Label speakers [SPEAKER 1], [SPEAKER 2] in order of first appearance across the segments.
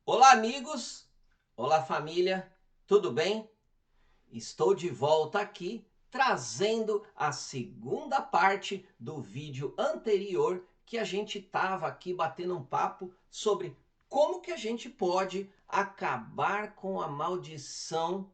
[SPEAKER 1] Olá, amigos! Olá, família! Tudo bem? Estou de volta aqui trazendo a segunda parte do vídeo anterior que a gente estava aqui batendo um papo sobre como que a gente pode acabar com a maldição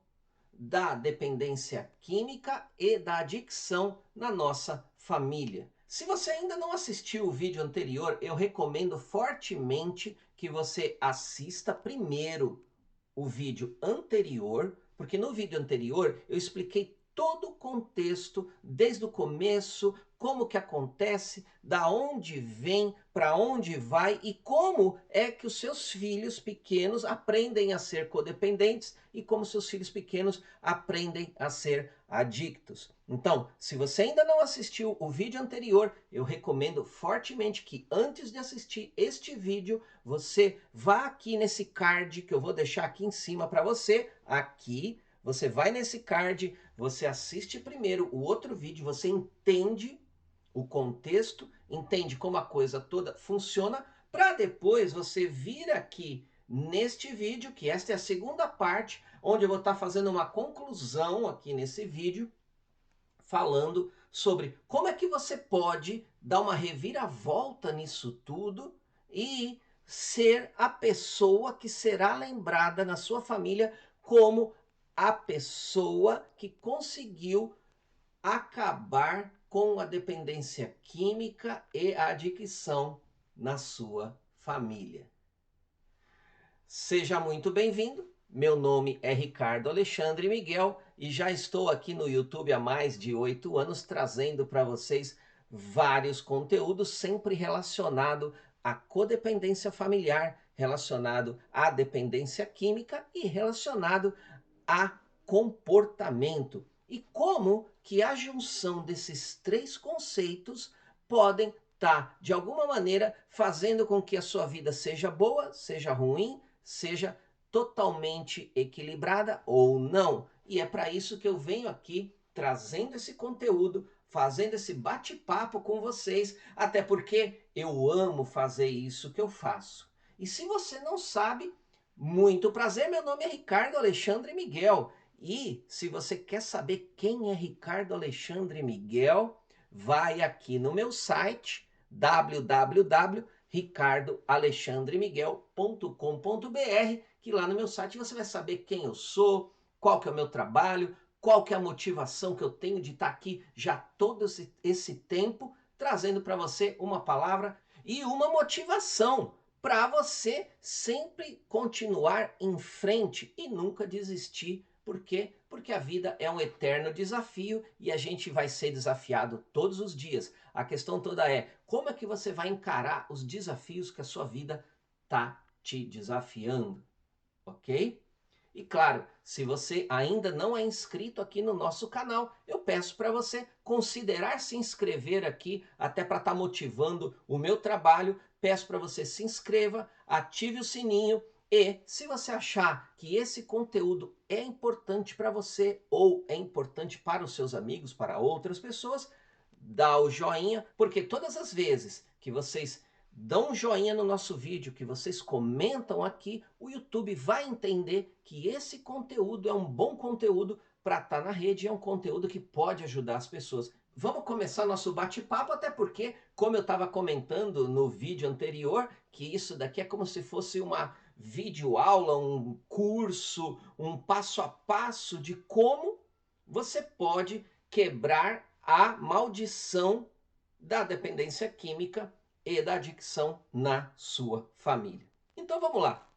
[SPEAKER 1] da dependência química e da adicção na nossa família. Se você ainda não assistiu o vídeo anterior, eu recomendo fortemente que você assista primeiro o vídeo anterior, porque no vídeo anterior eu expliquei todo o contexto, desde o começo, como que acontece, da onde vem, para onde vai e como é que os seus filhos pequenos aprendem a ser codependentes e como seus filhos pequenos aprendem a ser adictos. Então, se você ainda não assistiu o vídeo anterior, eu recomendo fortemente que antes de assistir este vídeo, você vá aqui nesse card que eu vou deixar aqui em cima para você, aqui, você vai nesse card, você assiste primeiro o outro vídeo, você entende o contexto, entende como a coisa toda funciona, para depois você vir aqui neste vídeo, que esta é a segunda parte, onde eu vou estar fazendo uma conclusão aqui nesse vídeo, falando sobre como é que você pode dar uma reviravolta nisso tudo e ser a pessoa que será lembrada na sua família como a pessoa que conseguiu acabar com a dependência química e a adicção na sua família. Seja muito bem-vindo. Meu nome é Ricardo Alexandre Miguel e já estou aqui no YouTube há mais de 8 anos trazendo para vocês vários conteúdos sempre relacionado à codependência familiar, relacionado à dependência química e relacionado a comportamento. E como que a junção desses três conceitos podem estar, de alguma maneira, fazendo com que a sua vida seja boa, seja ruim, seja totalmente equilibrada ou não. E é para isso que eu venho aqui trazendo esse conteúdo, fazendo esse bate-papo com vocês, até porque eu amo fazer isso que eu faço. E se você não sabe, muito prazer, meu nome é Ricardo Alexandre Miguel. E se você quer saber quem é Ricardo Alexandre Miguel, vai aqui no meu site www.ricardoalexandremiguel.com.br, que lá no meu site você vai saber quem eu sou, qual que é o meu trabalho, qual que é a motivação que eu tenho de estar aqui já todo esse tempo, trazendo para você uma palavra e uma motivação para você sempre continuar em frente e nunca desistir. Por quê? Porque a vida é um eterno desafio e a gente vai ser desafiado todos os dias. A questão toda é como é que você vai encarar os desafios que a sua vida está te desafiando, ok? E claro, se você ainda não é inscrito aqui no nosso canal, eu peço para você considerar se inscrever aqui, até para estar motivando o meu trabalho. Peço para você se inscreva, ative o sininho e se você achar que esse conteúdo é importante para você ou é importante para os seus amigos, para outras pessoas, dá o joinha, porque todas as vezes que vocês dão um joinha no nosso vídeo, que vocês comentam aqui, o YouTube vai entender que esse conteúdo é um bom conteúdo para estar na rede, é um conteúdo que pode ajudar as pessoas. Vamos começar nosso bate-papo, até porque, como eu estava comentando no vídeo anterior, que isso daqui é como se fosse uma videoaula, um curso, um passo a passo de como você pode quebrar a maldição da dependência química e da adicção na sua família. Então vamos lá.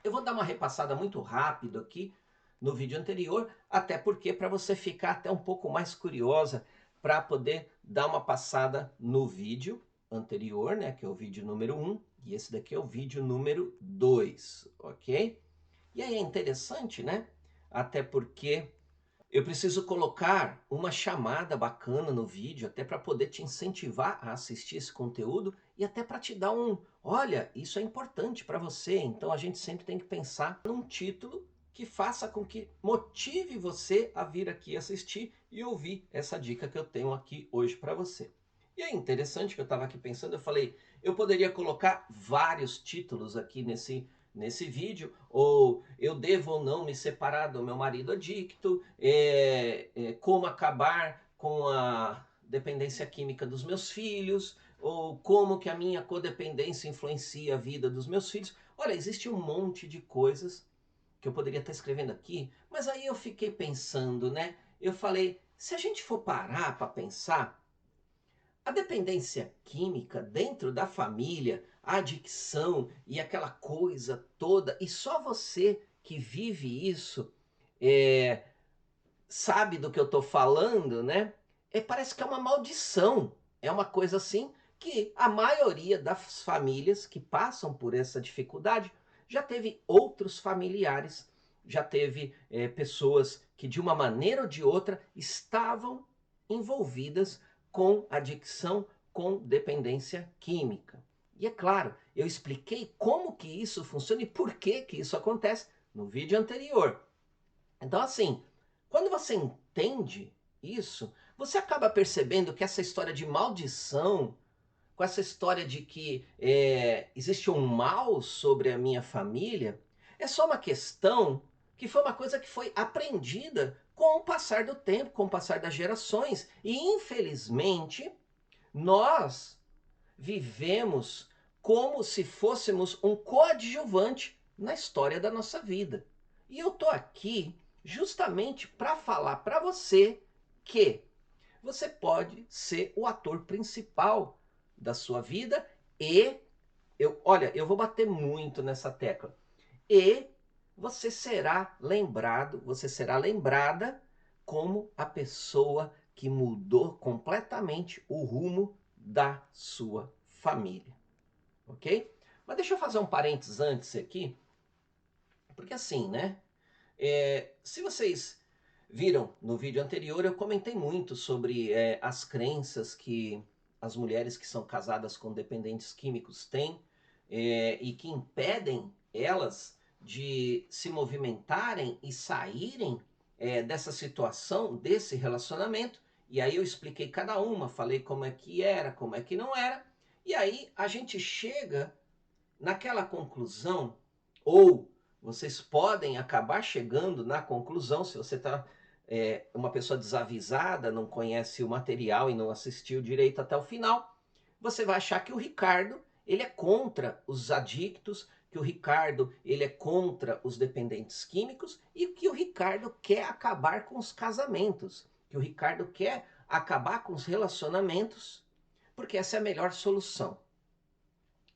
[SPEAKER 1] Eu vou dar uma repassada muito rápido aqui no vídeo anterior, até porque para você ficar até um pouco mais curiosa para poder dar uma passada no vídeo anterior, né, que é o vídeo número 1, e esse daqui é o vídeo número 2, ok? E aí é interessante, né? Até porque eu preciso colocar uma chamada bacana no vídeo, até para poder te incentivar a assistir esse conteúdo e até para te dar um, olha, isso é importante para você. Então a gente sempre tem que pensar num título que faça com que motive você a vir aqui assistir e ouvir essa dica que eu tenho aqui hoje para você. E é interessante que eu estava aqui pensando, eu falei, eu poderia colocar vários títulos aqui nesse vídeo, ou eu devo ou não me separar do meu marido adicto, como acabar com a dependência química dos meus filhos, ou como que a minha codependência influencia a vida dos meus filhos. Olha, existe um monte de coisas que eu poderia estar escrevendo aqui, mas aí eu fiquei pensando, né? Eu falei, se a gente for parar para pensar, a dependência química dentro da família, a adicção e aquela coisa toda, e só você que vive isso é, sabe do que eu estou falando, né? Parece que é uma maldição. É uma coisa assim que a maioria das famílias que passam por essa dificuldade já teve outros familiares, já teve pessoas que de uma maneira ou de outra estavam envolvidas com adicção, com dependência química. E é claro, eu expliquei como que isso funciona e por que que isso acontece no vídeo anterior. Então, assim, quando você entende isso, você acaba percebendo que essa história de maldição, com essa história de que existe um mal sobre a minha família, é só uma questão que foi uma coisa que foi aprendida com o passar do tempo, com o passar das gerações. E, infelizmente, nós vivemos como se fôssemos um coadjuvante na história da nossa vida. E eu tô aqui justamente para falar para você que você pode ser o ator principal da sua vida e eu vou bater muito nessa tecla. E você será lembrado, você será lembrada como a pessoa que mudou completamente o rumo da sua família, ok? Mas deixa eu fazer um parênteses antes aqui, porque assim, né? Se vocês viram no vídeo anterior, eu comentei muito sobre as crenças que as mulheres que são casadas com dependentes químicos têm e que impedem elas de se movimentarem e saírem dessa situação, desse relacionamento. E aí eu expliquei cada uma, falei como é que era, como é que não era. E aí a gente chega naquela conclusão, ou vocês podem acabar chegando na conclusão, se você está uma pessoa desavisada, não conhece o material e não assistiu direito até o final, você vai achar que o Ricardo ele é contra os adictos, que o Ricardo ele é contra os dependentes químicos e que o Ricardo quer acabar com os casamentos, que o Ricardo quer acabar com os relacionamentos, porque essa é a melhor solução.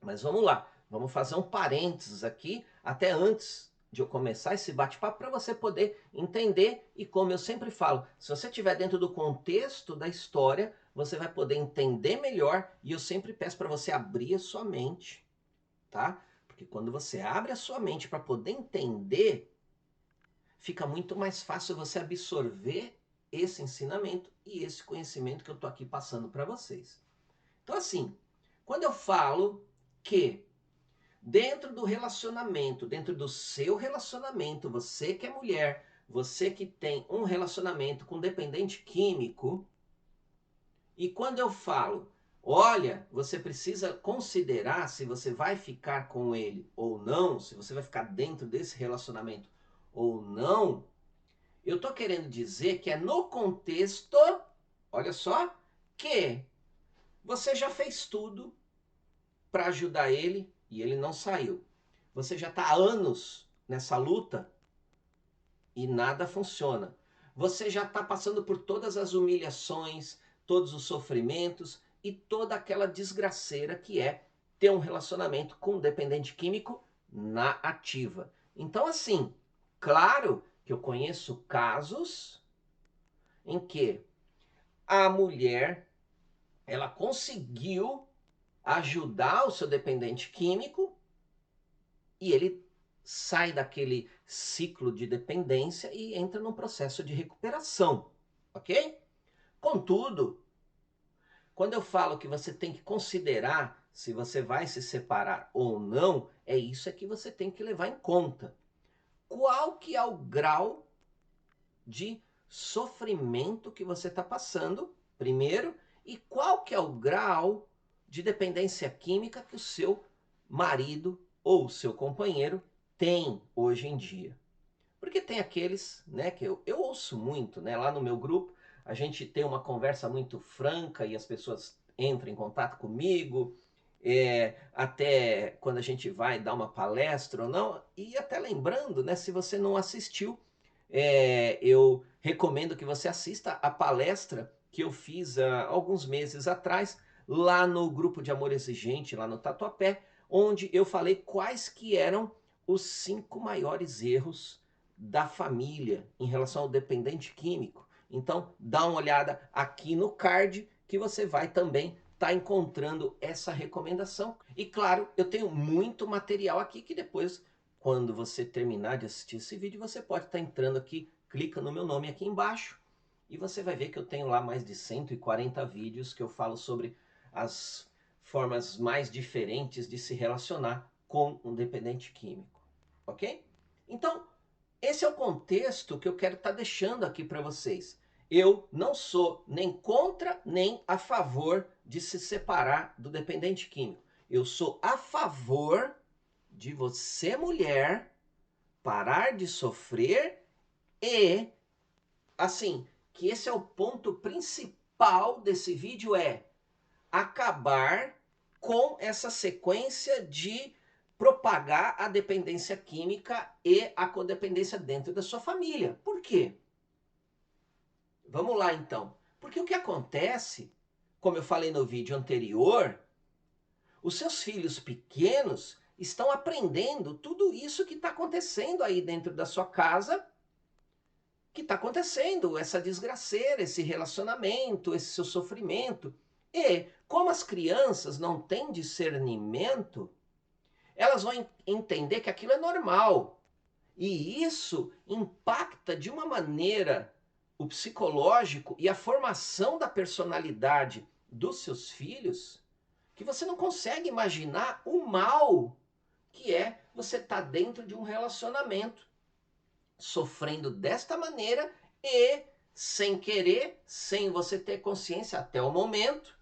[SPEAKER 1] Mas vamos lá, vamos fazer um parênteses aqui, até antes de eu começar esse bate-papo, para você poder entender. E como eu sempre falo, se você estiver dentro do contexto da história, você vai poder entender melhor. E eu sempre peço para você abrir a sua mente, tá? Porque quando você abre a sua mente para poder entender, fica muito mais fácil você absorver esse ensinamento e esse conhecimento que eu estou aqui passando para vocês. Então, assim, quando eu falo que dentro do relacionamento, dentro do seu relacionamento, você que é mulher, você que tem um relacionamento com dependente químico, e quando eu falo, olha, você precisa considerar se você vai ficar com ele ou não, se você vai ficar dentro desse relacionamento ou não, eu tô querendo dizer que é no contexto, olha só, que você já fez tudo para ajudar ele e ele não saiu. Você já está há anos nessa luta e nada funciona. Você já está passando por todas as humilhações, todos os sofrimentos e toda aquela desgraceira que é ter um relacionamento com um dependente químico na ativa. Então, assim, claro que eu conheço casos em que a mulher ela conseguiu ajudar o seu dependente químico e ele sai daquele ciclo de dependência e entra num processo de recuperação, ok? Contudo, quando eu falo que você tem que considerar se você vai se separar ou não, é isso que você tem que levar em conta. Qual que é o grau de sofrimento que você está passando, primeiro, e qual que é o grau de dependência química que o seu marido ou o seu companheiro Tem hoje em dia. Porque tem aqueles, né, que eu ouço muito, né, lá no meu grupo, a gente tem uma conversa muito franca e as pessoas entram em contato comigo, até quando a gente vai dar uma palestra ou não, e até lembrando, né, se você não assistiu, eu recomendo que você assista a palestra que eu fiz há alguns meses atrás, lá no grupo de Amor Exigente, lá no Tatuapé, onde eu falei quais que eram os 5 maiores erros da família em relação ao dependente químico. Então, dá uma olhada aqui no card que você vai também estar encontrando essa recomendação. E claro, eu tenho muito material aqui que depois, quando você terminar de assistir esse vídeo, você pode estar entrando aqui, clica no meu nome aqui embaixo e você vai ver que eu tenho lá mais de 140 vídeos que eu falo sobre as formas mais diferentes de se relacionar com um dependente químico, ok? Então, esse é o contexto que eu quero estar deixando aqui para vocês. Eu não sou nem contra nem a favor de se separar do dependente químico. Eu sou a favor de você, mulher, parar de sofrer e, assim, que esse é o ponto principal desse vídeo, é acabar com essa sequência de propagar a dependência química e a codependência dentro da sua família. Por quê? Vamos lá então. Porque o que acontece, como eu falei no vídeo anterior, os seus filhos pequenos estão aprendendo tudo isso que está acontecendo aí dentro da sua casa, que está acontecendo, essa desgraceira, esse relacionamento, esse seu sofrimento. E como as crianças não têm discernimento, elas vão entender que aquilo é normal. E isso impacta de uma maneira o psicológico e a formação da personalidade dos seus filhos, que você não consegue imaginar o mal que é você estar dentro de um relacionamento, sofrendo desta maneira e sem querer, sem você ter consciência até o momento,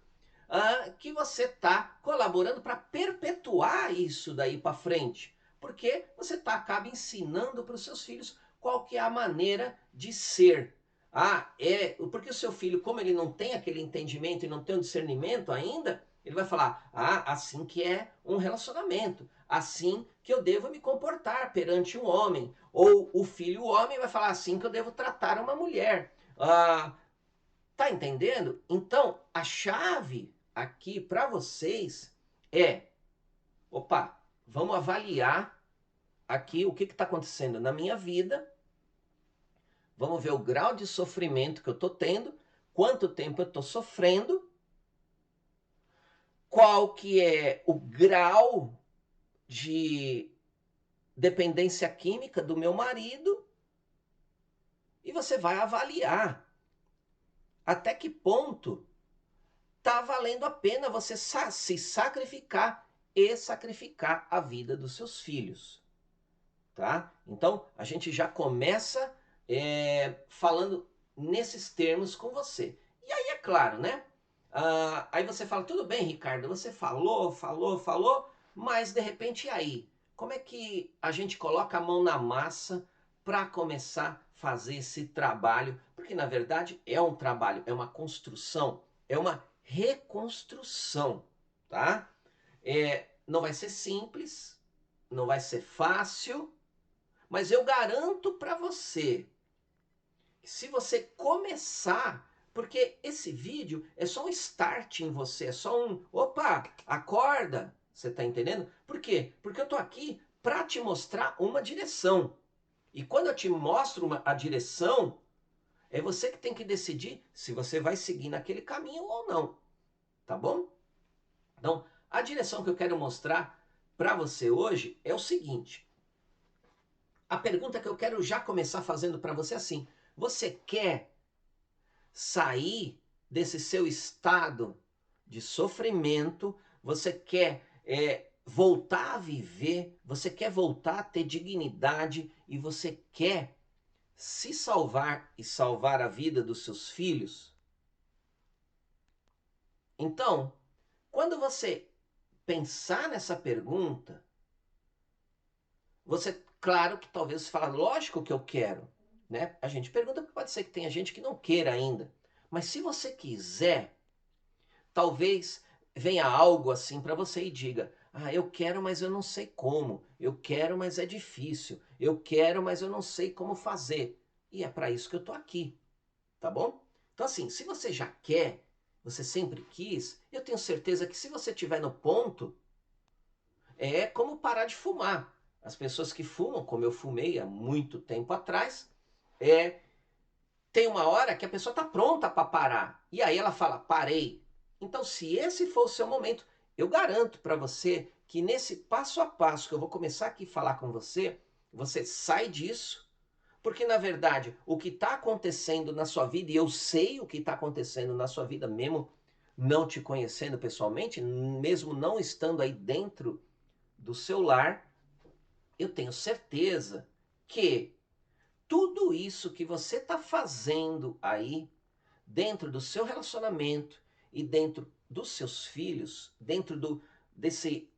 [SPEAKER 1] que você está colaborando para perpetuar isso daí para frente. Porque você acaba ensinando para os seus filhos qual que é a maneira de ser. Porque o seu filho, como ele não tem aquele entendimento e não tem o discernimento ainda, ele vai falar, assim que é um relacionamento, assim que eu devo me comportar perante um homem. Ou o filho homem vai falar, assim que eu devo tratar uma mulher. Tá entendendo? Então, a chave aqui para vocês é, opa, vamos avaliar aqui o que está acontecendo na minha vida, vamos ver o grau de sofrimento que eu estou tendo, quanto tempo eu estou sofrendo, qual que é o grau de dependência química do meu marido, e você vai avaliar até que ponto está valendo a pena você se sacrificar e sacrificar a vida dos seus filhos, tá? Então, a gente já começa falando nesses termos com você. E aí, é claro, né? Aí você fala, tudo bem, Ricardo, você falou, mas de repente, e aí? Como é que a gente coloca a mão na massa para começar a fazer esse trabalho? Porque, na verdade, é um trabalho, é uma construção, é uma reconstrução, tá? Não vai ser simples, não vai ser fácil, mas eu garanto para você que se você começar, porque esse vídeo é só um start em você, é só um, opa, acorda, você tá entendendo? Por quê? Porque eu tô aqui para te mostrar uma direção. E quando eu te mostro a direção, é você que tem que decidir se você vai seguir naquele caminho ou não, tá bom? Então, a direção que eu quero mostrar para você hoje é o seguinte. A pergunta que eu quero já começar fazendo para você é assim: você quer sair desse seu estado de sofrimento? Você quer voltar a viver? Você quer voltar a ter dignidade? E você quer se salvar e salvar a vida dos seus filhos? Então, quando você pensar nessa pergunta, você Claro que talvez você fale, lógico que eu quero, né? A gente pergunta porque pode ser que tenha gente que não queira ainda. Mas se você quiser, talvez venha algo assim para você e diga: "Ah, eu quero, mas eu não sei como. Eu quero, mas é difícil. Eu quero, mas eu não sei como fazer". E é para isso que eu tô aqui, tá bom? Então assim, se você já quer, você sempre quis, eu tenho certeza que se você estiver no ponto, é como parar de fumar. As pessoas que fumam, como eu fumei há muito tempo atrás, é, tem uma hora que a pessoa está pronta para parar. E aí ela fala, parei. Então, se esse for o seu momento, eu garanto para você que nesse passo a passo que eu vou começar aqui a falar com você, você sai disso, porque na verdade o que está acontecendo na sua vida, e eu sei o que está acontecendo na sua vida mesmo, não te conhecendo pessoalmente, mesmo não estando aí dentro do seu lar, eu tenho certeza que tudo isso que você está fazendo aí, dentro do seu relacionamento e dentro dos seus filhos, dentro desse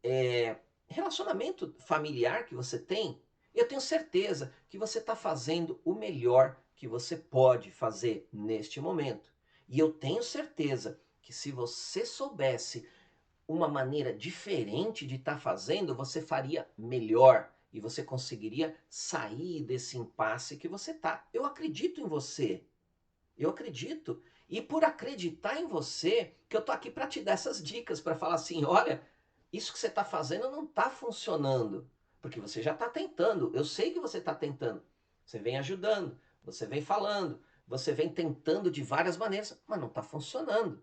[SPEAKER 1] relacionamento familiar que você tem, eu tenho certeza que você está fazendo o melhor que você pode fazer neste momento. E eu tenho certeza que se você soubesse uma maneira diferente de estar fazendo, você faria melhor e você conseguiria sair desse impasse que você está. Eu acredito em você. Eu acredito. E por acreditar em você, que eu tô aqui para te dar essas dicas, para falar assim, olha, isso que você está fazendo não está funcionando, porque você já está tentando. Eu sei que você está tentando. Você vem ajudando, você vem falando, você vem tentando de várias maneiras, mas não está funcionando.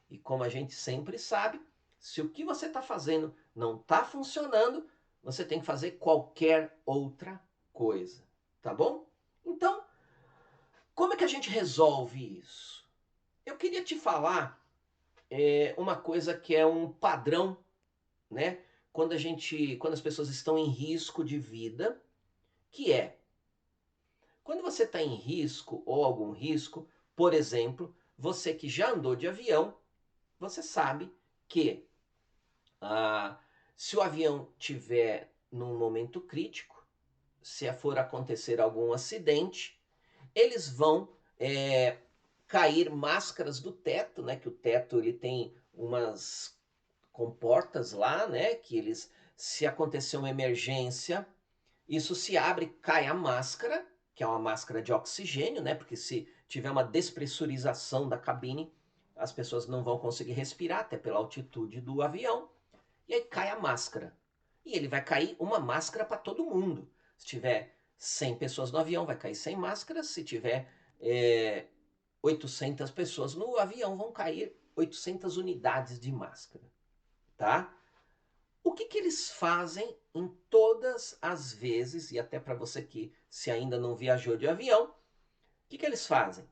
[SPEAKER 1] E como a gente sempre sabe, se o que você está fazendo não está funcionando, você tem que fazer qualquer outra coisa, tá bom? Então, como é que a gente resolve isso? Eu queria te falar uma coisa que é um padrão, né? Quando as pessoas estão em risco de vida, que é quando você está em risco ou algum risco, por exemplo, você que já andou de avião, você sabe que ah, se o avião tiver num momento crítico, se for acontecer algum acidente, eles vão cair máscaras do teto, né? Que o teto ele tem umas comportas lá, né? Que eles, se acontecer uma emergência, isso se abre, cai a máscara, que é uma máscara de oxigênio, né? Porque se tiver uma despressurização da cabine, as pessoas não vão conseguir respirar, até pela altitude do avião. E aí cai a máscara. E ele vai cair uma máscara para todo mundo. Se tiver 100 pessoas no avião, vai cair 100 máscaras. Se tiver 800 pessoas no avião, vão cair 800 unidades de máscara, tá? O que eles fazem em todas as vezes, e até para você que se ainda não viajou de avião, o que eles fazem?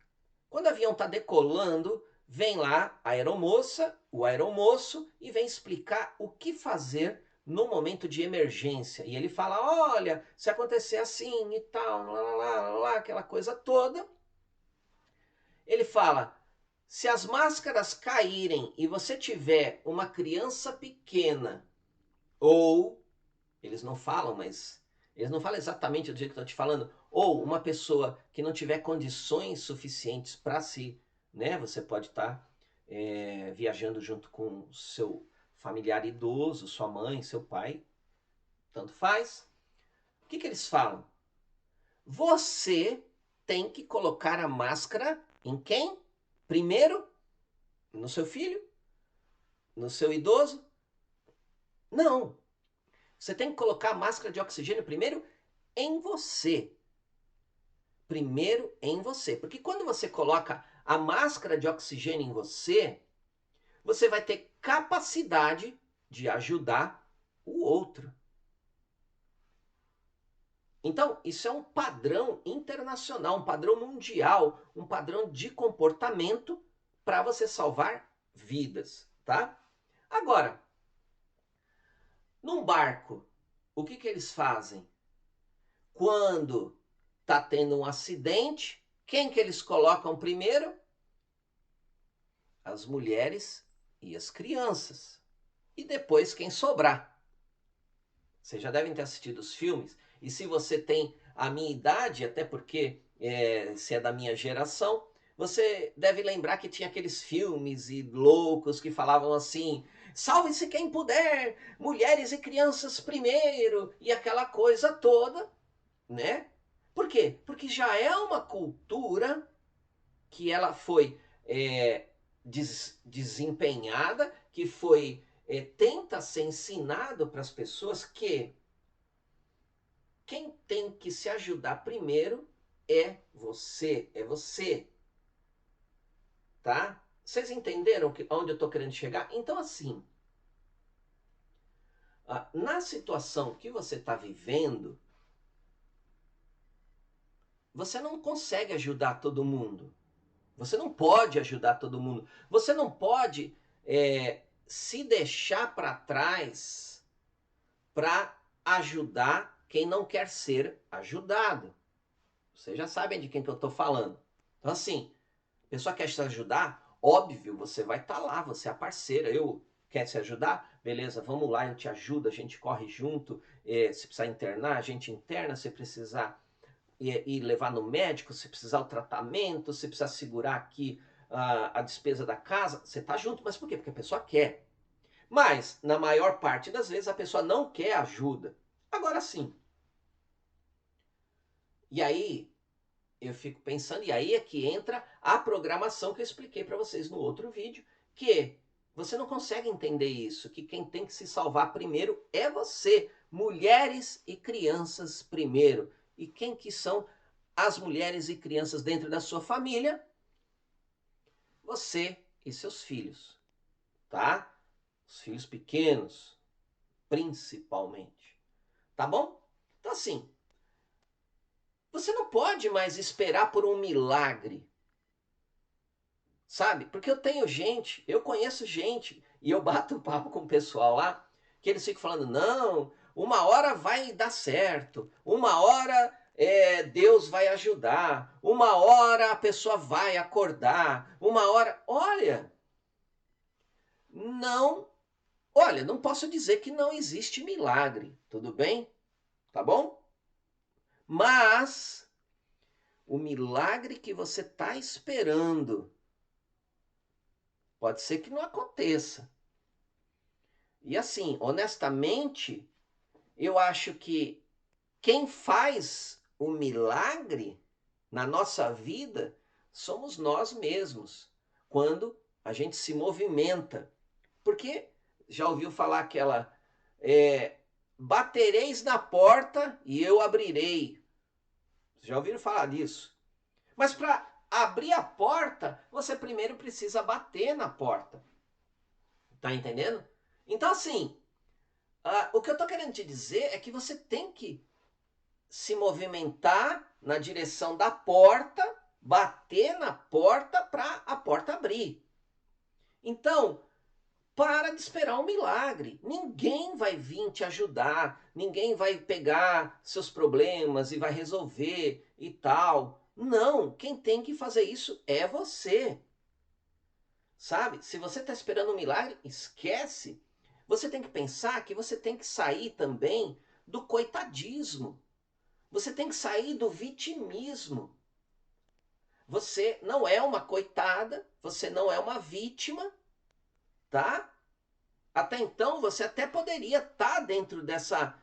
[SPEAKER 1] Quando o avião está decolando, vem lá a aeromoça, o aeromoço, e vem explicar o que fazer no momento de emergência. E ele fala, olha, se acontecer assim e tal, lá, lá, lá, lá, aquela coisa toda. Ele fala, se as máscaras caírem e você tiver uma criança pequena, ou, eles não falam, mas eles não falam exatamente do jeito que eu estou te falando, ou uma pessoa que não tiver condições suficientes para si, né? Você pode estar viajando junto com seu familiar idoso, sua mãe, seu pai, tanto faz. O que eles falam? Você tem que colocar a máscara em quem? Primeiro, no seu filho? No seu idoso? Não. Você tem que colocar a máscara de oxigênio primeiro em você. Primeiro em você. Porque quando você coloca a máscara de oxigênio em você, você vai ter capacidade de ajudar o outro. Então, isso é um padrão internacional, um padrão mundial, um padrão de comportamento para você salvar vidas, tá? Agora, num barco, o que eles fazem? Quando está tendo um acidente, quem que eles colocam primeiro? As mulheres e as crianças. E depois quem sobrar. Vocês já devem ter assistido os filmes E se você tem a minha idade, até porque se é da minha geração, você deve lembrar que tinha aqueles filmes e loucos que falavam assim: salve-se quem puder, mulheres e crianças primeiro, e aquela coisa toda, né? Por quê? Porque já é uma cultura que ela foi desempenhada, que foi tenta ser ensinado para as pessoas que quem tem que se ajudar primeiro é você, tá? Vocês entenderam onde eu estou querendo chegar? Então, assim, na situação que você está vivendo, você não consegue ajudar todo mundo. Você não pode ajudar todo mundo. Você não pode se deixar para trás para ajudar quem não quer ser ajudado. Vocês já sabem de quem que eu estou falando. Então, assim, a pessoa quer te ajudar, óbvio, você vai estar lá, você é a parceira. Eu quer se ajudar? Beleza, vamos lá, eu te ajudo, a gente corre junto. Se precisar internar, a gente interna. Se precisar ir levar no médico, se precisar o tratamento, se precisar segurar aqui a despesa da casa, você tá junto. Mas por quê? Porque a pessoa quer. Mas, na maior parte das vezes, a pessoa não quer ajuda. Agora sim. E aí, eu fico pensando, e aí é que entra a programação que eu expliquei para vocês no outro vídeo, que você não consegue entender isso, que quem tem que se salvar primeiro é você. Mulheres e crianças primeiro. E quem que são as mulheres e crianças dentro da sua família? Você e seus filhos, tá? Os filhos pequenos, principalmente. Tá bom? Então assim, você não pode mais esperar por um milagre, sabe? Porque eu conheço gente, e eu bato papo com o pessoal lá, que eles ficam falando, não, uma hora vai dar certo, uma hora Deus vai ajudar, uma hora a pessoa vai acordar, uma hora... Não, olha, não posso dizer que não existe milagre, tudo bem? Tá bom? Mas o milagre que você está esperando pode ser que não aconteça. E assim, honestamente, eu acho que quem faz o milagre na nossa vida somos nós mesmos, quando a gente se movimenta. Porque já ouviu falar aquela batereis na porta e eu abrirei. Já ouviram falar disso? Mas para abrir a porta, você primeiro precisa bater na porta. Tá entendendo? Então, assim, o que eu tô querendo te dizer é que você tem que se movimentar na direção da porta, bater na porta para a porta abrir. Então, para de esperar um milagre. Ninguém vai vir te ajudar, ninguém vai pegar seus problemas e vai resolver e tal. Não, quem tem que fazer isso é você. Sabe? Se você está esperando um milagre, esquece. Você tem que pensar que você tem que sair também do coitadismo. Você tem que sair do vitimismo. Você não é uma coitada, você não é uma vítima, tá? Até então você até poderia estar dentro dessa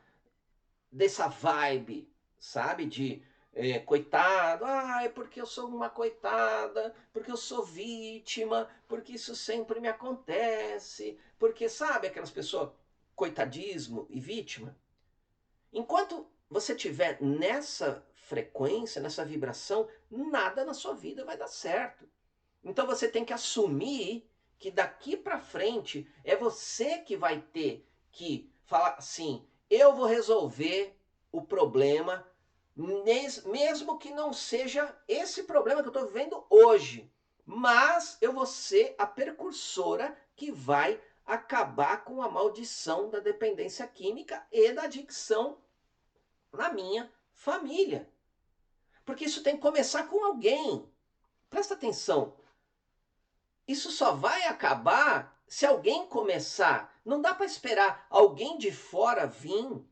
[SPEAKER 1] vibe, sabe? De coitado, é porque eu sou uma coitada, porque eu sou vítima, porque isso sempre me acontece, porque sabe aquelas pessoas, coitadismo e vítima? Enquanto você estiver nessa frequência, nessa vibração, nada na sua vida vai dar certo. Então você tem que assumir que daqui para frente é você que vai ter que falar assim: eu vou resolver o problema, mesmo que não seja esse problema que eu estou vivendo hoje, mas eu vou ser a precursora que vai acabar com a maldição da dependência química e da adicção na minha família. Porque isso tem que começar com alguém. Presta atenção. Isso só vai acabar se alguém começar. Não dá para esperar alguém de fora vir.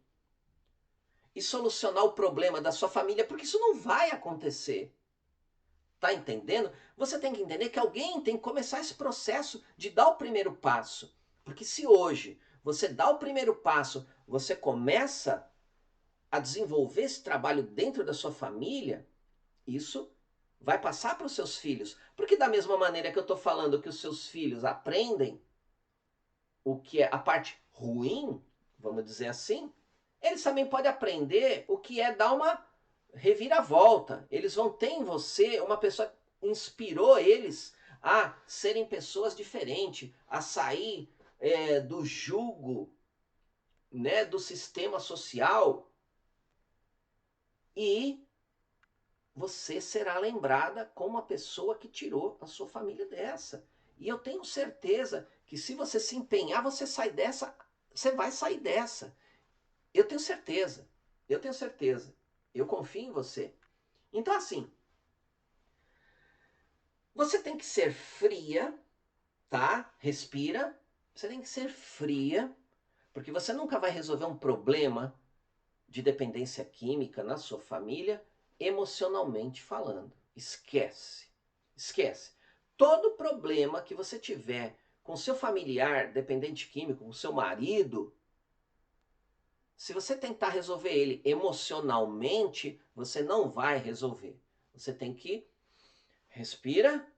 [SPEAKER 1] e solucionar o problema da sua família, porque isso não vai acontecer. Tá entendendo? Você tem que entender que alguém tem que começar esse processo de dar o primeiro passo. Porque se hoje você dá o primeiro passo, você começa a desenvolver esse trabalho dentro da sua família, isso vai passar para os seus filhos. Porque da mesma maneira que eu estou falando que os seus filhos aprendem o que é a parte ruim, vamos dizer assim, eles também podem aprender o que é dar uma reviravolta. Eles vão ter em você uma pessoa que inspirou eles a serem pessoas diferentes, a sair do jugo, né, do sistema social, e você será lembrada como a pessoa que tirou a sua família dessa. E eu tenho certeza que se você se empenhar, você sai dessa, você vai sair dessa. Eu tenho certeza. Eu tenho certeza. Eu confio em você. Então assim, você tem que ser fria, tá? Respira. Você tem que ser fria, porque você nunca vai resolver um problema de dependência química na sua família emocionalmente falando. Esquece. Esquece. Todo problema que você tiver com seu familiar dependente químico, com seu marido, se você tentar resolver ele emocionalmente, você não vai resolver. Você tem que respira,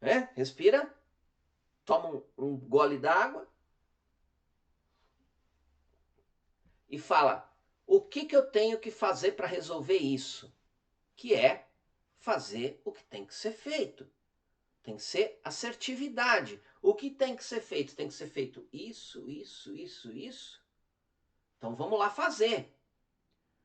[SPEAKER 1] né? Respira, toma um gole d'água e fala: o que eu tenho que fazer para resolver isso? Que é fazer o que tem que ser feito. Tem que ser assertividade. O que tem que ser feito? Tem que ser feito isso, isso, isso, isso. Então vamos lá fazer.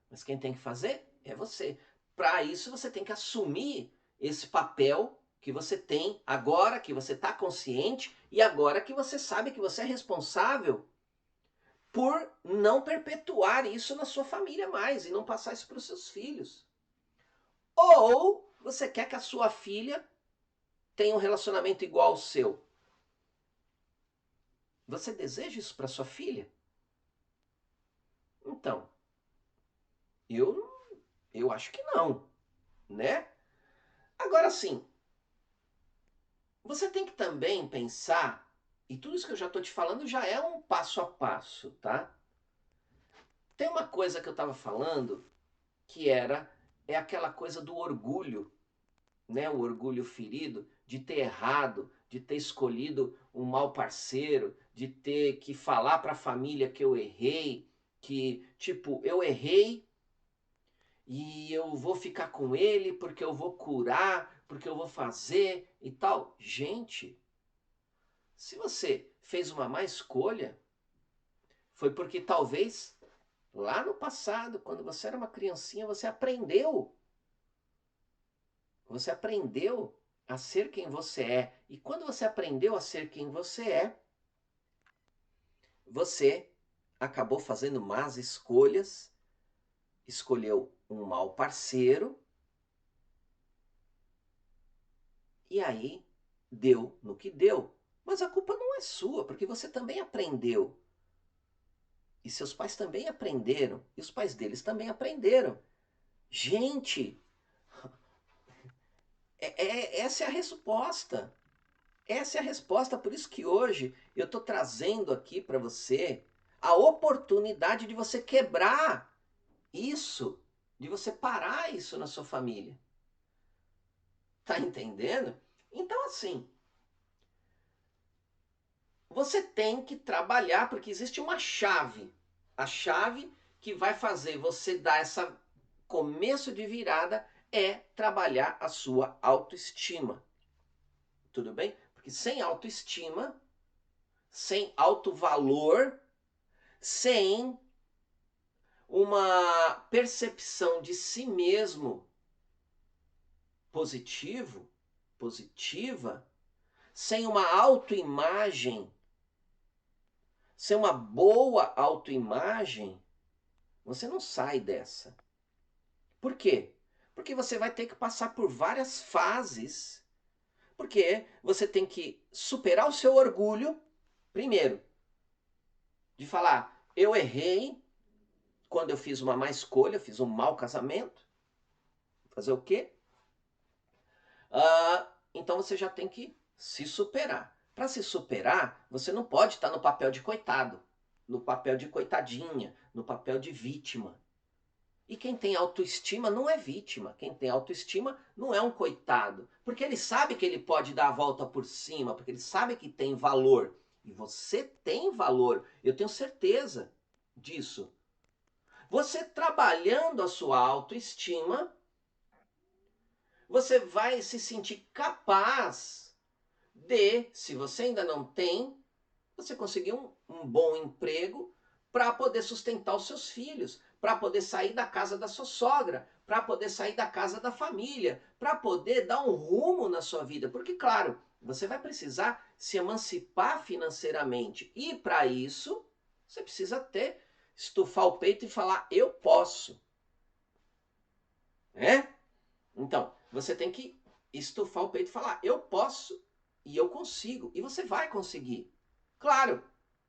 [SPEAKER 1] Mas quem tem que fazer é você. Para isso você tem que assumir esse papel que você tem agora, que você está consciente e agora que você sabe que você é responsável por não perpetuar isso na sua família mais e não passar isso para os seus filhos. Ou você quer que a sua filha tenha um relacionamento igual ao seu. Você deseja isso para sua filha? Então, eu eu acho que não, né? Agora sim, você tem que também pensar, e tudo isso que eu já estou te falando já é um passo a passo, tá? Tem uma coisa que eu estava falando que é aquela coisa do orgulho, né? O orgulho ferido de ter errado, de ter escolhido um mau parceiro, de ter que falar para a família que eu errei, que tipo, eu errei e eu vou ficar com ele porque eu vou curar, porque eu vou fazer e tal. Gente, se você fez uma má escolha, foi porque talvez lá no passado, quando você era uma criancinha, você aprendeu. Você aprendeu a ser quem você é. E quando você aprendeu a ser quem você é, você acabou fazendo más escolhas, escolheu um mau parceiro, e aí deu no que deu. Mas a culpa não é sua, porque você também aprendeu. E seus pais também aprenderam. E os pais deles também aprenderam. Gente, essa é a resposta. Essa é a resposta. Por isso que hoje eu estou trazendo aqui para você a oportunidade de você quebrar isso, de você parar isso na sua família. Tá entendendo? Então, assim, você tem que trabalhar, porque existe uma chave. A chave que vai fazer você dar essa começo de virada é trabalhar a sua autoestima. Tudo bem? Porque sem autoestima, sem autovalor, sem uma percepção de si mesmo positivo, positiva, sem uma autoimagem, sem uma boa autoimagem, você não sai dessa. Por quê? Porque você vai ter que passar por várias fases. Porque você tem que superar o seu orgulho, primeiro, de falar, eu errei, quando eu fiz uma má escolha, fiz um mau casamento. Fazer o quê? Então você já tem que se superar. Para se superar, você não pode estar no papel de coitado, no papel de coitadinha, no papel de vítima. E quem tem autoestima não é vítima. Quem tem autoestima não é um coitado. Porque ele sabe que ele pode dar a volta por cima, porque ele sabe que tem valor. E você tem valor. Eu tenho certeza disso. Você trabalhando a sua autoestima, você vai se sentir capaz de, se você ainda não tem, você conseguir um bom emprego para poder sustentar os seus filhos, para poder sair da casa da sua sogra, para poder sair da casa da família, para poder dar um rumo na sua vida. Porque, claro, você vai precisar se emancipar financeiramente. E para isso, você precisa estufar o peito e falar, eu posso. Né? Então, você tem que estufar o peito e falar, eu posso e eu consigo. E você vai conseguir. Claro,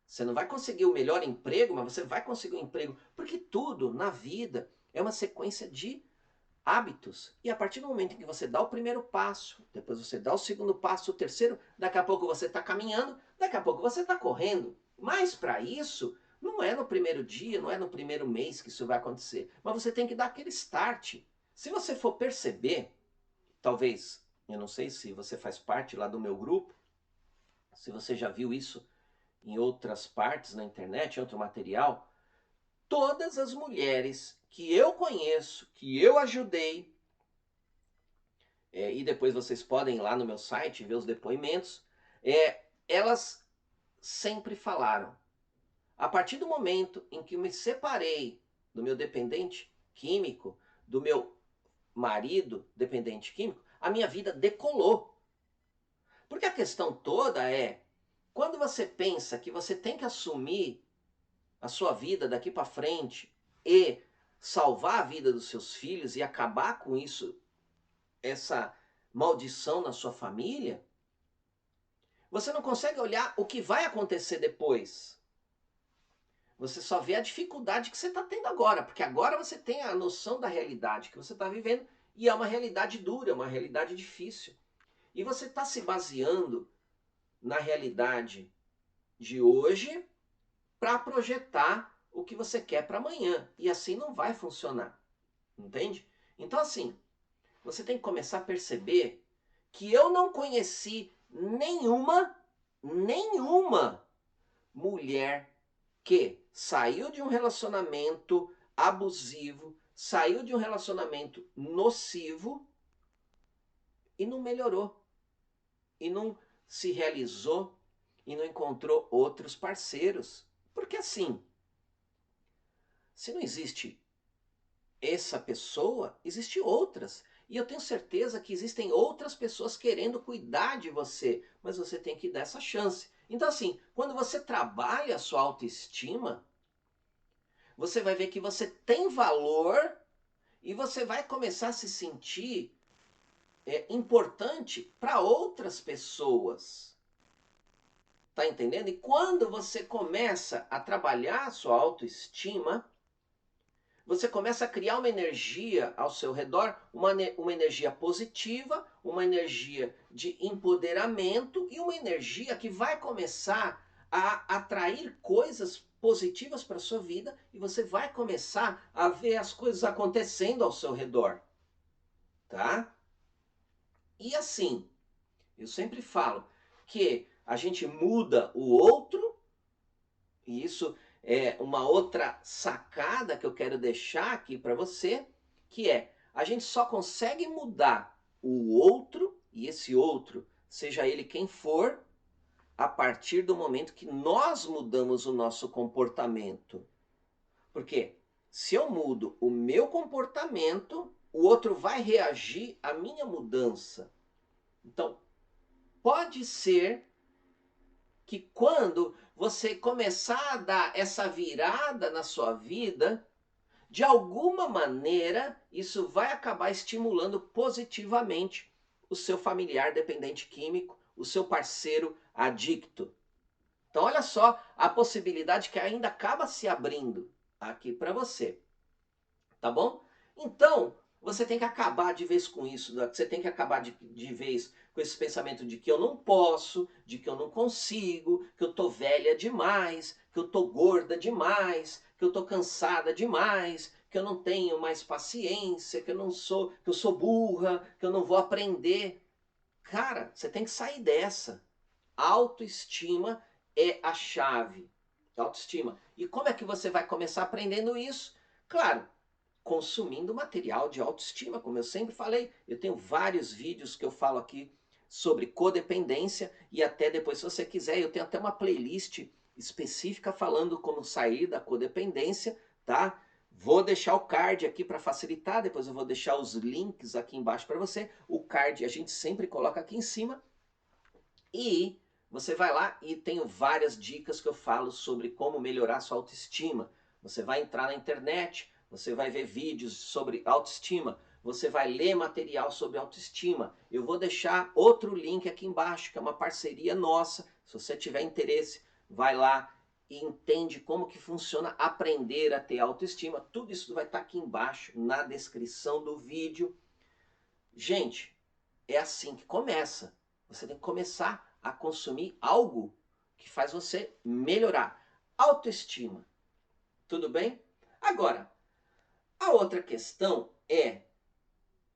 [SPEAKER 1] você não vai conseguir o melhor emprego, mas você vai conseguir um emprego. Porque tudo na vida é uma sequência de hábitos. E a partir do momento em que você dá o primeiro passo, depois você dá o segundo passo, o terceiro, daqui a pouco você está caminhando, daqui a pouco você está correndo. Mas para isso, não é no primeiro dia, não é no primeiro mês que isso vai acontecer. Mas você tem que dar aquele start. Se você for perceber, talvez, eu não sei se você faz parte lá do meu grupo, se você já viu isso em outras partes na internet, em outro material, todas as mulheres que eu conheço, que eu ajudei, e depois vocês podem ir lá no meu site ver os depoimentos, elas sempre falaram, a partir do momento em que eu me separei do meu dependente químico, do meu marido dependente químico, a minha vida decolou. Porque a questão toda é, quando você pensa que você tem que assumir a sua vida daqui para frente e salvar a vida dos seus filhos e acabar com isso, essa maldição na sua família, você não consegue olhar o que vai acontecer depois. Você só vê a dificuldade que você está tendo agora, porque agora você tem a noção da realidade que você está vivendo e é uma realidade dura, uma realidade difícil. E você está se baseando na realidade de hoje para projetar o que você quer para amanhã. E assim não vai funcionar. Entende? Então, assim, você tem que começar a perceber que eu não conheci nenhuma mulher que saiu de um relacionamento abusivo, saiu de um relacionamento nocivo e não melhorou. E não se realizou e não encontrou outros parceiros. Porque assim, se não existe essa pessoa, existe outras. E eu tenho certeza que existem outras pessoas querendo cuidar de você, mas você tem que dar essa chance. Então assim, quando você trabalha a sua autoestima, você vai ver que você tem valor e você vai começar a se sentir importante para outras pessoas. Tá entendendo? E quando você começa a trabalhar a sua autoestima, você começa a criar uma energia ao seu redor, uma energia positiva, uma energia de empoderamento e uma energia que vai começar a atrair coisas positivas para a sua vida e você vai começar a ver as coisas acontecendo ao seu redor, tá? E assim, eu sempre falo que a gente muda o outro, e isso é uma outra sacada que eu quero deixar aqui para você, que é, a gente só consegue mudar o outro, e esse outro, seja ele quem for, a partir do momento que nós mudamos o nosso comportamento. Porque se eu mudo o meu comportamento, o outro vai reagir à minha mudança. Então, pode ser que quando você começar a dar essa virada na sua vida, de alguma maneira isso vai acabar estimulando positivamente o seu familiar dependente químico, o seu parceiro adicto. Então olha só a possibilidade que ainda acaba se abrindo. aqui para você, tá bom? Então, você tem que acabar de vez com isso, você tem que acabar de vez com esse pensamento de que eu não posso, de que eu não consigo, que eu tô velha demais, que eu tô gorda demais, que eu tô cansada demais, que eu não tenho mais paciência, que eu sou burra, que eu não vou aprender. Cara, você tem que sair dessa. Autoestima é a chave. Autoestima. E como é que você vai começar aprendendo isso? Claro, consumindo material de autoestima, como eu sempre falei. Eu tenho vários vídeos que eu falo aqui sobre codependência e até depois, se você quiser, eu tenho até uma playlist específica falando como sair da codependência, tá? Vou deixar o card aqui para facilitar, depois eu vou deixar os links aqui embaixo para você. O card a gente sempre coloca aqui em cima e você vai lá e tenho várias dicas que eu falo sobre como melhorar sua autoestima. Você vai entrar na internet, você vai ver vídeos sobre autoestima, você vai ler material sobre autoestima. Eu vou deixar outro link aqui embaixo, que é uma parceria nossa. Se você tiver interesse, vai lá e entende como que funciona aprender a ter autoestima. Tudo isso vai estar aqui embaixo na descrição do vídeo. Gente, é assim que começa. Você tem que começar a consumir algo que faz você melhorar. Autoestima. Tudo bem? Agora, a outra questão é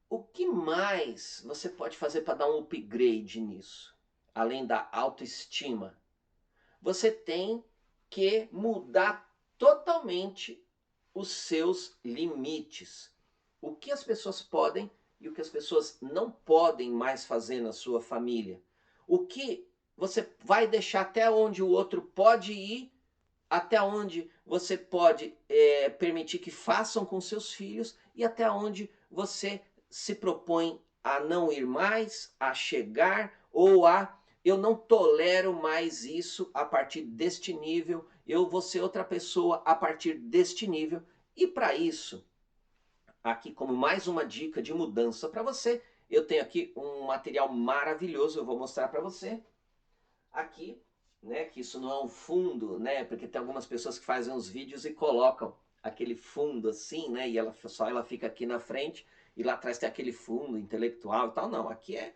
[SPEAKER 1] o que mais você pode fazer para dar um upgrade nisso? Além da autoestima. Você tem que mudar totalmente os seus limites. O que as pessoas podem e o que as pessoas não podem mais fazer na sua família. O que você vai deixar até onde o outro pode ir, até onde você pode permitir que façam com seus filhos e até onde você se propõe a não ir mais, a chegar ou a eu não tolero mais isso a partir deste nível, eu vou ser outra pessoa a partir deste nível. E para isso, aqui como mais uma dica de mudança para você, eu tenho aqui um material maravilhoso, eu vou mostrar para você. Aqui, né, que isso não é um fundo, né, porque tem algumas pessoas que fazem uns vídeos e colocam aquele fundo assim, né, e ela fica aqui na frente e lá atrás tem aquele fundo intelectual e tal. Não, aqui é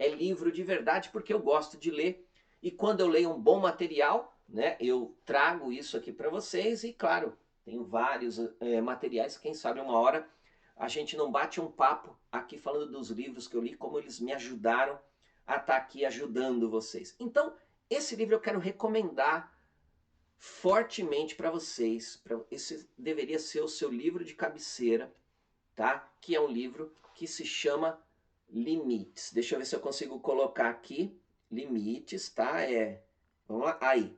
[SPEAKER 1] livro de verdade porque eu gosto de ler e quando eu leio um bom material, né, eu trago isso aqui para vocês e claro, tenho vários materiais, quem sabe uma hora a gente não bate um papo aqui falando dos livros que eu li, como eles me ajudaram a estar aqui ajudando vocês. Então, esse livro eu quero recomendar fortemente para vocês. Esse deveria ser o seu livro de cabeceira, tá? Que é um livro que se chama Limites. Deixa eu ver se eu consigo colocar aqui. Limites, tá? Vamos lá. Aí.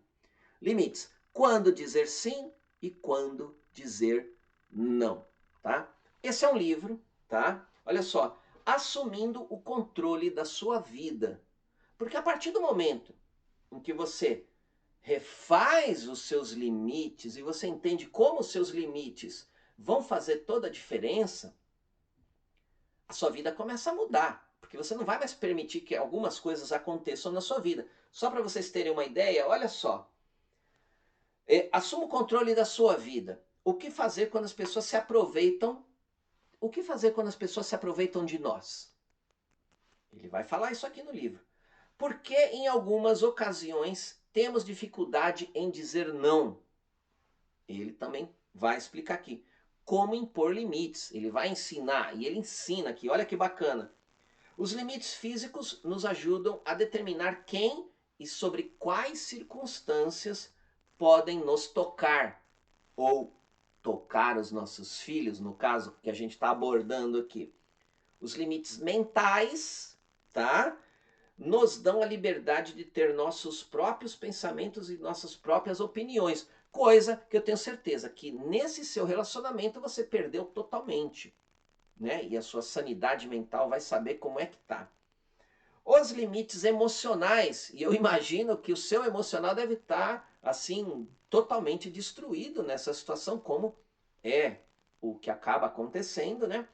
[SPEAKER 1] Limites. Quando dizer sim e quando dizer não, tá? Esse é um livro, tá? Olha só. Assumindo o controle da sua vida. Porque a partir do momento em que você refaz os seus limites e você entende como os seus limites vão fazer toda a diferença, a sua vida começa a mudar. Porque você não vai mais permitir que algumas coisas aconteçam na sua vida. Só para vocês terem uma ideia, olha só. Assuma o controle da sua vida. O que fazer quando as pessoas se aproveitam? O que fazer quando as pessoas se aproveitam de nós? Ele vai falar isso aqui no livro. Porque em algumas ocasiões temos dificuldade em dizer não. Ele também vai explicar aqui como impor limites. Ele vai ensinar e ele ensina aqui. Olha que bacana. Os limites físicos nos ajudam a determinar quem e sobre quais circunstâncias podem nos tocar ou tocar os nossos filhos, no caso que a gente está abordando aqui. Os limites mentais, tá? Nos dão a liberdade de ter nossos próprios pensamentos e nossas próprias opiniões, coisa que eu tenho certeza que nesse seu relacionamento você perdeu totalmente, né? E a sua sanidade mental vai saber como é que tá. Os limites emocionais, e eu imagino que o seu emocional deve estar assim totalmente destruído nessa situação, como é o que acaba acontecendo, né?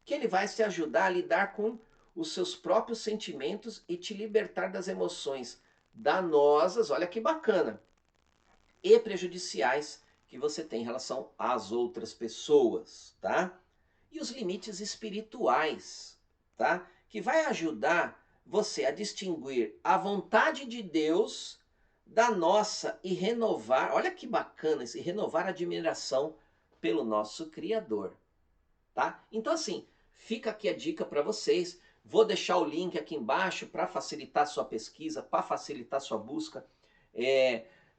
[SPEAKER 1] Que ele vai te ajudar a lidar com os seus próprios sentimentos e te libertar das emoções danosas, olha que bacana, e prejudiciais que você tem em relação às outras pessoas, tá? E os limites espirituais, tá? Que vai ajudar você a distinguir a vontade de Deus da nossa e renovar, olha que bacana esse renovar a admiração pelo nosso Criador, tá? Então assim, fica aqui a dica para vocês. Vou deixar o link aqui embaixo para facilitar sua pesquisa, para facilitar sua busca.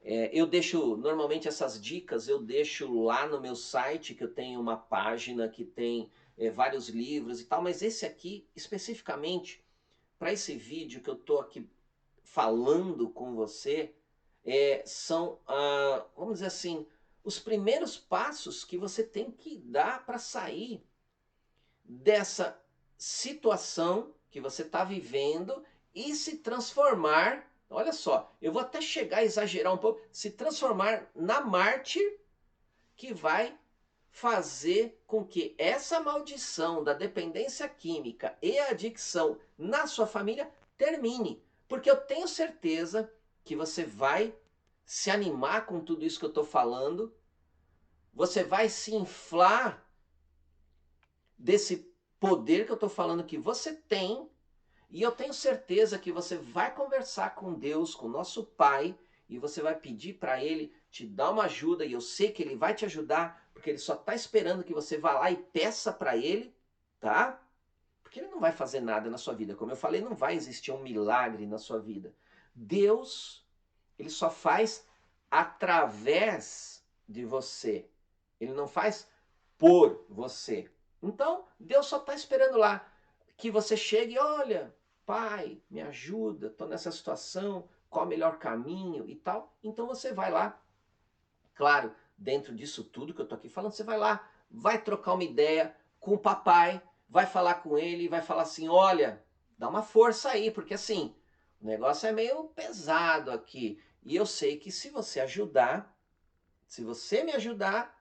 [SPEAKER 1] Eu deixo, normalmente essas dicas eu deixo lá no meu site, que eu tenho uma página que tem vários livros e tal, mas esse aqui, especificamente, para esse vídeo que eu estou aqui falando com você, são, vamos dizer assim, os primeiros passos que você tem que dar para sair dessa situação que você está vivendo e se transformar, olha só, eu vou até chegar a exagerar um pouco, se transformar na mártir que vai fazer com que essa maldição da dependência química e adicção na sua família termine. Porque eu tenho certeza que você vai se animar com tudo isso que eu estou falando, você vai se inflar desse poder que eu estou falando que você tem, e eu tenho certeza que você vai conversar com Deus, com o nosso Pai, e você vai pedir para Ele te dar uma ajuda, e eu sei que Ele vai te ajudar, porque Ele só está esperando que você vá lá e peça para Ele, tá? Porque Ele não vai fazer nada na sua vida. Como eu falei, não vai existir um milagre na sua vida. Deus, Ele só faz através de você. Ele não faz por você. Então, Deus só está esperando lá que você chegue e olha, Pai, me ajuda, estou nessa situação, qual o melhor caminho e tal. Então você vai lá, claro, dentro disso tudo que eu estou aqui falando, você vai lá, vai trocar uma ideia com o papai, vai falar com ele, vai falar assim, olha, dá uma força aí, porque assim, o negócio é meio pesado aqui. E eu sei que se você ajudar, se você me ajudar,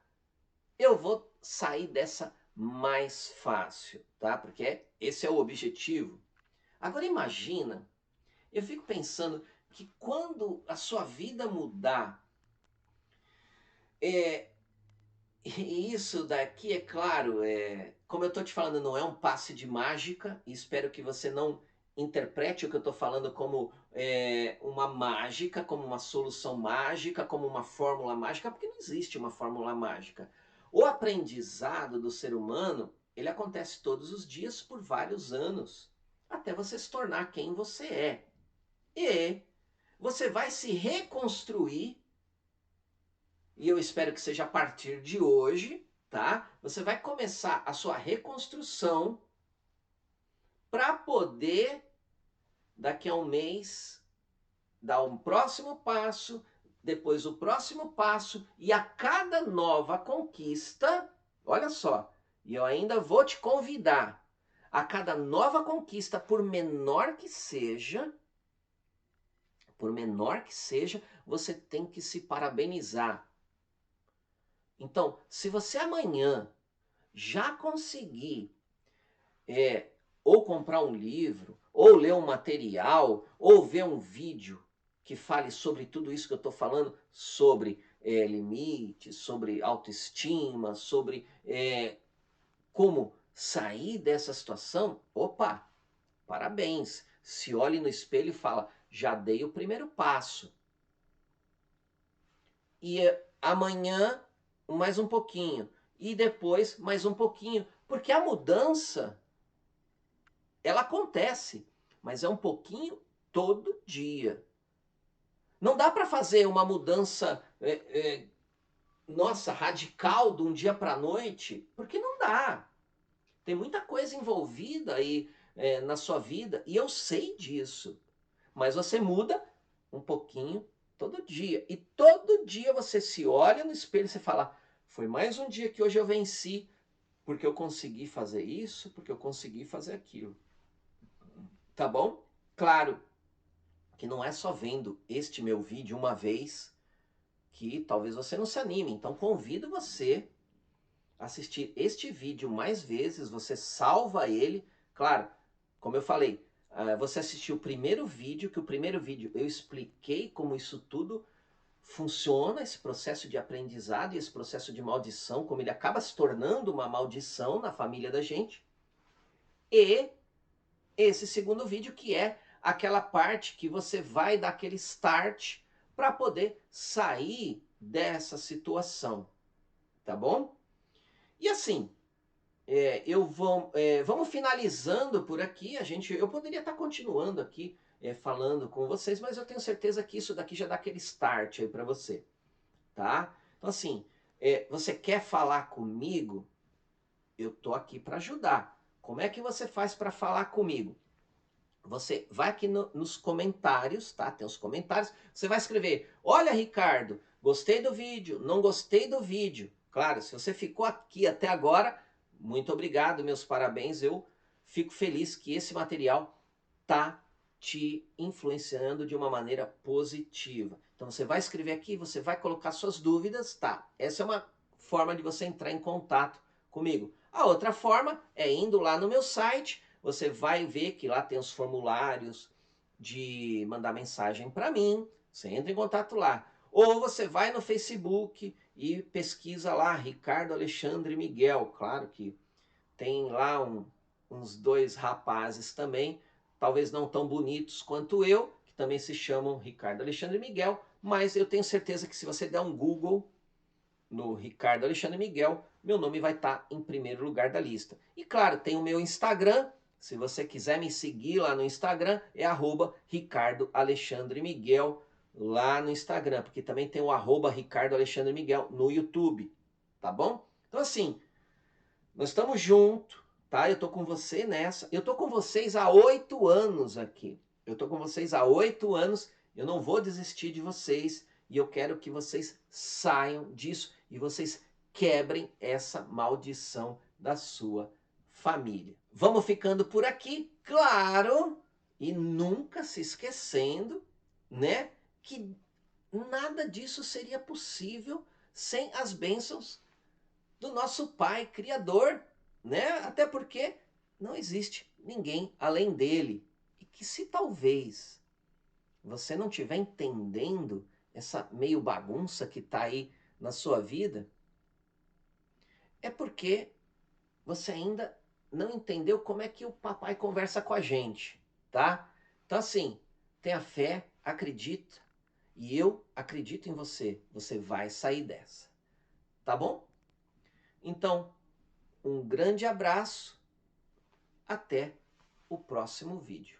[SPEAKER 1] eu vou sair dessa mais fácil, tá? Porque esse é o objetivo. Agora imagina, eu fico pensando que quando a sua vida mudar, e isso daqui, é claro, como eu estou te falando, não é um passe de mágica, e espero que você não interprete o que eu estou falando como uma mágica, como uma solução mágica, como uma fórmula mágica, porque não existe uma fórmula mágica. O aprendizado do ser humano, ele acontece todos os dias por vários anos, até você se tornar quem você é. E você vai se reconstruir, e eu espero que seja a partir de hoje, tá? Você vai começar a sua reconstrução para poder, daqui a um mês, dar um próximo passo, depois o próximo passo, e a cada nova conquista, olha só, e eu ainda vou te convidar, a cada nova conquista, por menor que seja, você tem que se parabenizar. Então, se você amanhã já conseguir ou comprar um livro, ou ler um material, ou ver um vídeo que fale sobre tudo isso que eu estou falando, sobre limites, sobre autoestima, sobre como sair dessa situação, opa, parabéns. Se olhe no espelho e fala, já dei o primeiro passo. E amanhã mais um pouquinho. E depois mais um pouquinho. Porque a mudança, ela acontece, mas é um pouquinho todo dia. Não dá para fazer uma mudança, nossa, radical de um dia para a noite, porque não dá. Tem muita coisa envolvida aí na sua vida, e eu sei disso. Mas você muda um pouquinho todo dia. E todo dia você se olha no espelho e você fala, foi mais um dia que hoje eu venci, porque eu consegui fazer isso, porque eu consegui fazer aquilo. Tá bom? Claro que não é só vendo este meu vídeo uma vez que talvez você não se anime. Então convido você a assistir este vídeo mais vezes, você salva ele. Claro, como eu falei, você assistiu o primeiro vídeo, que o primeiro vídeo eu expliquei como isso tudo funciona esse processo de aprendizado e esse processo de maldição, como ele acaba se tornando uma maldição na família da gente. E esse segundo vídeo, que é aquela parte que você vai dar aquele start para poder sair dessa situação, tá bom? E assim, vamos finalizando por aqui. Eu poderia estar continuando aqui falando com vocês, mas eu tenho certeza que isso daqui já dá aquele start aí para você, tá? Então assim, você quer falar comigo? Eu tô aqui para ajudar. Como é que você faz para falar comigo? Você vai aqui nos comentários, tá? Tem os comentários. Você vai escrever: olha, Ricardo, gostei do vídeo, não gostei do vídeo. Claro, se você ficou aqui até agora, muito obrigado, meus parabéns. Eu fico feliz que esse material tá te influenciando de uma maneira positiva. Então você vai escrever aqui, você vai colocar suas dúvidas, tá? Essa é uma forma de você entrar em contato comigo. A outra forma é indo lá no meu site. Você vai ver que lá tem os formulários de mandar mensagem para mim. Você entra em contato lá. Ou você vai no Facebook e pesquisa lá Ricardo Alexandre Miguel. Claro que tem lá uns dois rapazes também, talvez não tão bonitos quanto eu, que também se chamam Ricardo Alexandre Miguel, mas eu tenho certeza que se você der um Google no Ricardo Alexandre Miguel, meu nome vai estar em primeiro lugar da lista. E claro, tem o meu Instagram. Se você quiser me seguir lá no Instagram, é @Ricardo Alexandre Miguel lá no Instagram, porque também tem o @Ricardo Alexandre Miguel no YouTube, tá bom? Então assim, nós estamos juntos, tá? Eu tô com você nessa. Eu tô com vocês há 8 anos aqui. Eu tô com vocês há 8 anos. Eu não vou desistir de vocês. E eu quero que vocês saiam disso e vocês quebrem essa maldição da sua família. Vamos ficando por aqui, claro, e nunca se esquecendo, né, que nada disso seria possível sem as bênçãos do nosso Pai Criador, né? Até porque não existe ninguém além dele. E que se talvez você não estiver entendendo essa meio bagunça que está aí na sua vida, é porque você ainda não entendeu como é que o papai conversa com a gente, tá? Então assim, tenha fé, acredita, e eu acredito em você. Você vai sair dessa, tá bom? Então, um grande abraço. Até o próximo vídeo.